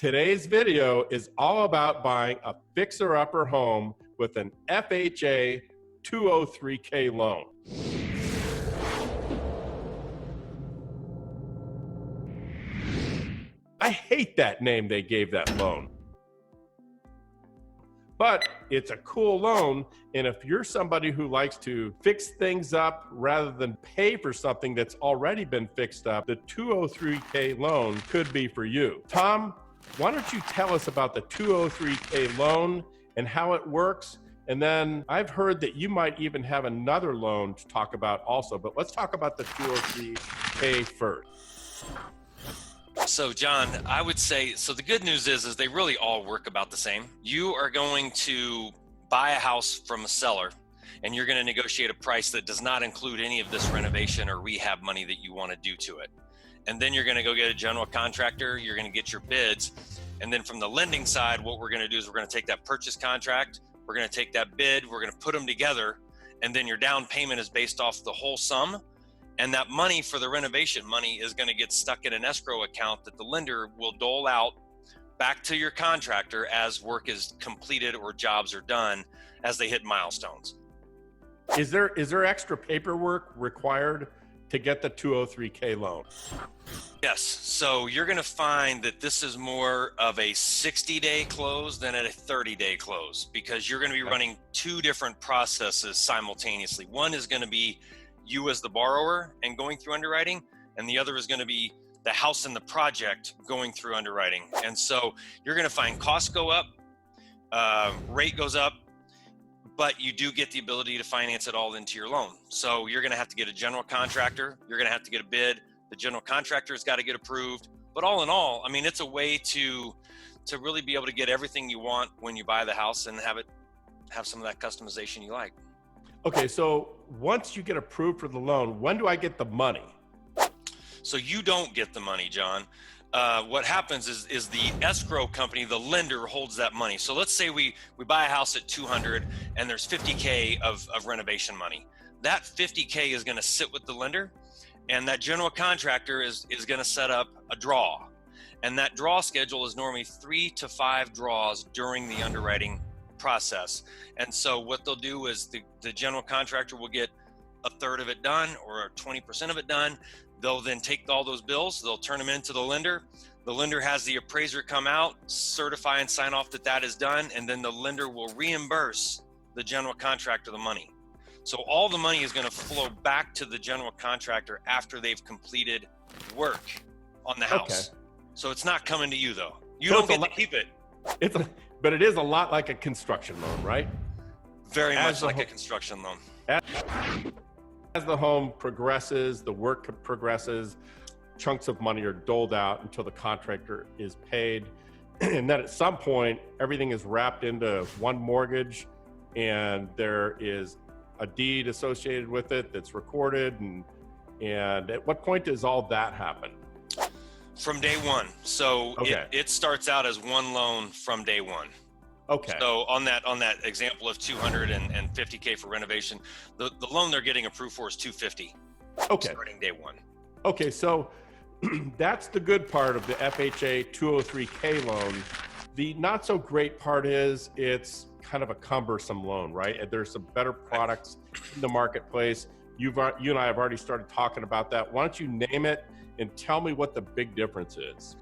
Today's video is all about buying a fixer-upper home with an FHA 203K loan. I hate that name they gave that loan. But it's a cool loan, and if you're somebody who likes to fix things up rather than pay for something that's already been fixed up, the 203K loan could be for you. Tom, why don't you tell us about the 203K loan and how it works? And then I've heard that you might even have another loan to talk about also, but let's talk about the 203K first. So John, I would say, so the good news is they really all work about the same. You are going to buy a house from a seller and you're going to negotiate a price that does not include any of this renovation or rehab money that you want to do to it. And then you're going to go get a general contractor, you're going to get your bids. And then from the lending side, what we're going to do is we're going to take that purchase contract, we're going to take that bid, we're going to put them together. And then your down payment is based off the whole sum. And that money for the renovation money is going to get stuck in an escrow account that the lender will dole out back to your contractor as work is completed or jobs are done as they hit milestones. Is there extra paperwork required to get the 203K loan? Yes. So you're going to find that this is more of a 60-day close than a 30-day close because you're going to be running two different processes simultaneously. One is going to be you as the borrower and going through underwriting, and the other is going to be the house and the project going through underwriting. And so you're going to find costs go up, rate goes up, but you do get the ability to finance it all into your loan. So you're going to have to get a general contractor, you're going to have to get a bid, the general contractor has got to get approved. But all in all, I mean, it's a way to really be able to get everything you want when you buy the house and have some of that customization you like. Okay, so once you get approved for the loan, when do I get the money? So you don't get the money, John. What happens is the escrow company, the lender, holds that money. So let's say we buy a house at 200 and there's 50K of renovation money. That 50K is going to sit with the lender, and that general contractor is going to set up a draw. And that draw schedule is normally 3 to 5 draws during the underwriting process. And so what they'll do is the general contractor will get a third of it done or 20% of it done. They'll then take all those bills, they'll turn them into the lender. The lender has the appraiser come out, certify and sign off that that is done, and then the lender will reimburse the general contractor the money. So all the money is going to flow back to the general contractor after they've completed work on the house. Okay. So it's not coming to you though. You don't get to keep it. But it is a lot like a construction loan, right? Very much like a construction loan. As the home progresses, the work progresses, chunks of money are doled out until the contractor is paid. And then at some point, everything is wrapped into one mortgage and there is a deed associated with it that's recorded. And at what point does all that happen? From day one. So okay. it starts out as one loan from day one. Okay. So on that example of 250K for renovation, the loan they're getting approved for is 250. Okay. Starting day one. Okay, so that's the good part of the FHA 203K loan. The not so great part is it's kind of a cumbersome loan, right? There's some better products in the marketplace. You and I have already started talking about that. Why don't you name it and tell me what the big difference is?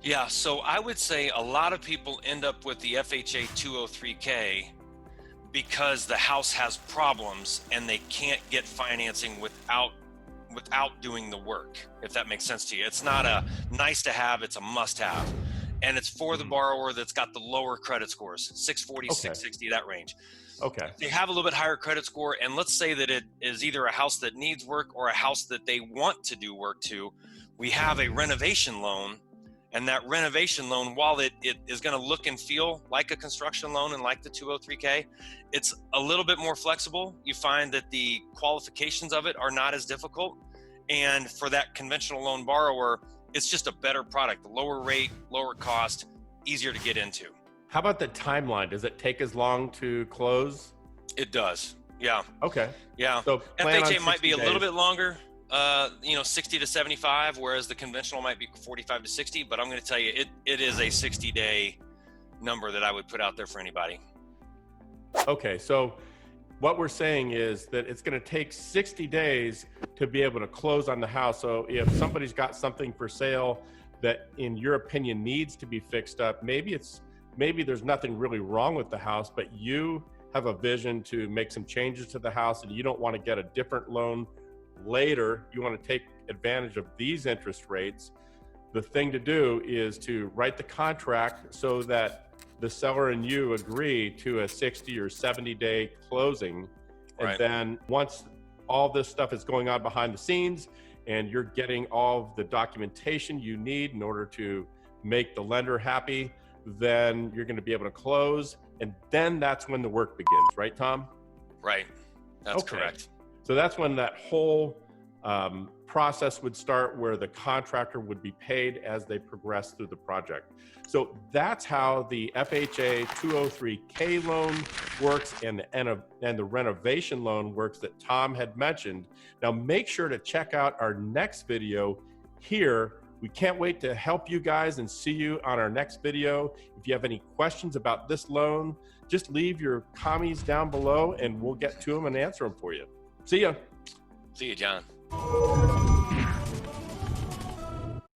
Yeah, so I would say a lot of people end up with the FHA 203K because the house has problems and they can't get financing without doing the work, if that makes sense to you. It's not a nice to have, it's a must have. And it's for the borrower that's got the lower credit scores, 640, okay. 660, that range. Okay. They have a little bit higher credit score, and let's say that it is either a house that needs work or a house that they want to do work to. We have a renovation loan. And that renovation loan, while it is going to look and feel like a construction loan and like the 203K, it's a little bit more flexible. You find that the qualifications of it are not as difficult. And for that conventional loan borrower, it's just a better product, lower rate, lower cost, easier to get into. How about the timeline? Does it take as long to close? It does. Yeah. Okay. Yeah. So FHA might be a little bit longer. 60 to 75, whereas the conventional might be 45 to 60. But I'm going to tell you, it is a 60-day number that I would put out there for anybody. Okay, so what we're saying is that it's going to take 60 days to be able to close on the house. So if somebody's got something for sale that, in your opinion, needs to be fixed up, maybe there's nothing really wrong with the house, but you have a vision to make some changes to the house and you don't want to get a different loan later. You want to take advantage of these interest rates. The thing to do is to write the contract so that the seller and you agree to a 60 or 70-day closing. And Right. then once all this stuff is going on behind the scenes and you're getting all of the documentation you need in order to make the lender happy, then you're going to be able to close. And then that's when the work begins, right, Tom? Right. That's Okay. correct. So that's when that whole process would start, where the contractor would be paid as they progress through the project. So that's how the FHA 203K loan works and the renovation loan works that Tom had mentioned. Now make sure to check out our next video here. We can't wait to help you guys and see you on our next video. If you have any questions about this loan, just leave your comments down below and we'll get to them and answer them for you. See ya. See you, John.